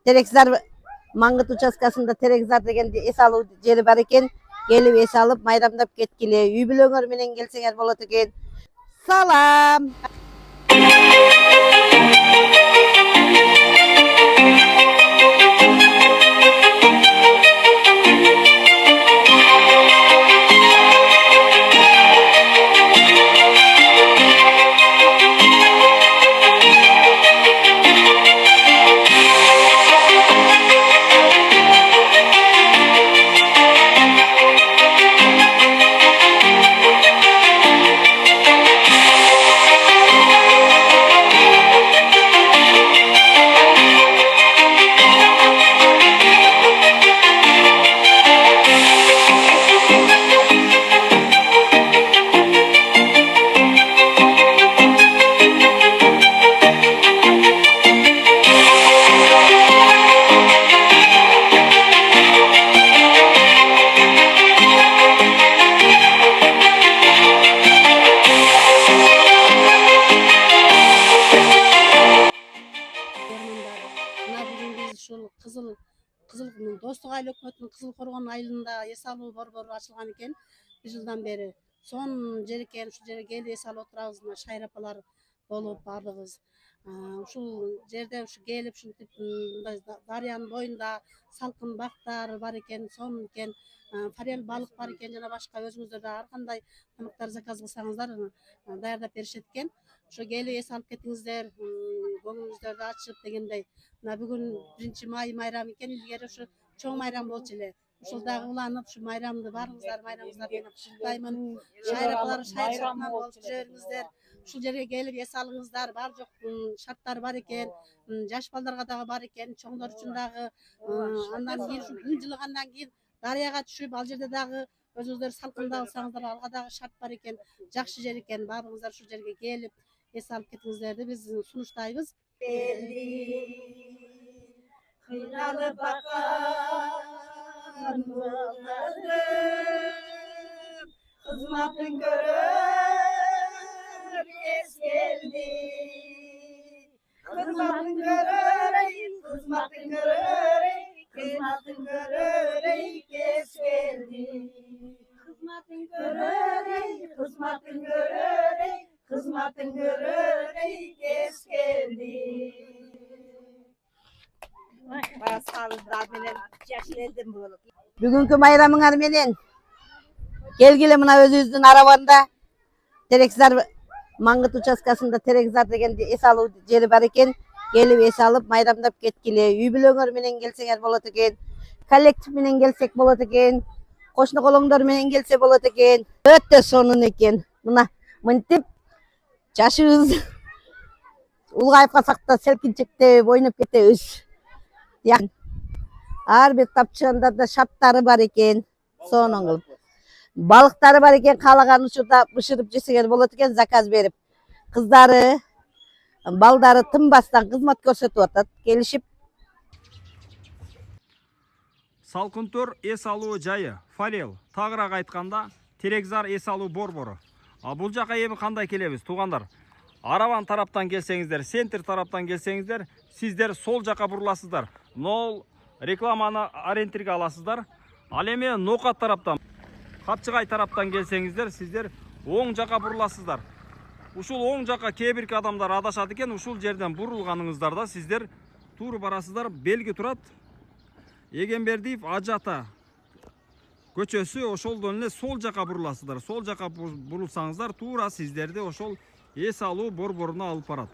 Terekzar Mangıt участкасында Terekzar деген эс алуу жери бар экен. Келип эс алып майрамдап кеткиле. Үй бүлөңөр менен келсеңер болот экен. Салам. Кызыл Достук айыл өкмөтүнүн Кызыл Коргон айылында эс алуу борбору ачылган экен 1 жылдан бери. Сон жер экен, ушул жерге келип эс алып отурабыз. Мына шайыр апалар болуп баардыгыбыз. Ушул жерде келип ушинтип мындай дарыянын боюнда салкын бактар бар экен, сон экен, форель балык бар экен, жана башка өзүңүздөр да ар кандай тамактар заказ кылсаңыздар даярдап беришет экен. Ошо келип эс алып кетиңиздер, көңүлүңүздөрдү ачып дегендей. Мына бүгүн 1 май майрамы экен, илгери ушу чоң майрам болчу эле. Ушул дагы уланып, ушу майрамды баарыңыздар майрамыңыздар менен куттуктаймын. Шайыр апалар шайыр шартынан болуп жүрүңүздөр. Ушул жерге келип эс алыңыздар. Бар жок шарттары бар экен. Жаш балдарга дагы бар экен, чоңдор үчүн дагы. Андан кийин ушу күн жылыгандан кийин дарыяга түшүп, ал жерде дагы өзүңүздөр салкында алсаңыздар, алга дагы шарт бар экен. Жакшы жер экен. Баарыңыздар ушул жерге келип эс алып кетиңиздерди биз сунуштайбыз. Kıynalı bakan bullarım, hizmetin görür es geldi. Hizmetin görür, hizmetin görür, hizmetin görür es geldi. Hizmetin görür, hizmetin görür, hizmetin görür es geldi. Бүгүнкү майрамыңар менен келгиле мына өзүбүздүн арабанда Terekzar Mangıt участкасында Terekzar деген эс алуу жери бар экен. Келип эс алып майрамдап кеткиле. Үй бүлөңөр менен келсеңер болот экен. Коллектив менен келсек болот экен. Кошуна колоңдор менен келсе болот экен. Өтө сонун экен. Мына мынтип жашыбыз улгайып калсак да селкинчектеп ойноп кетебиз. Ар бир тапчырандарда шарттары бар экен. Сонун кылып. Балыктары бар экен, каалаган учурда бышырып жесеңер болот экен, заказ берип. Кыздары, балдары тынбастан кызмат көрсөтүп атат, келишип. Салкынтөр эс алуу жайы, форель, тагыраак айтканда Terekzar эс алуу борбору. Бул жака эми кандай келебиз, туугандар? Араван тараптан келсеңиздер, центр тараптан келсеңиздер, сиздер сол жака буруласыздар. Нол рекламаны ориентирге аласыздар. Ал эми Ноокат тараптан, Капчыгай тараптан келсеңиздер, сиздер оң жака буруласыздар. Ушул оң жака кээ бирки адамдар адашат экен, ушул жерден бурулганыңыздарда сиздер туура барасыздар. Белги турат. Эгембердиев Ажата көчөсү, ошолдон эле сол жака буруласыздар. Сол жака бурулсаңыздар, туура сиздерди ошол эс алуу борборуна алып барат.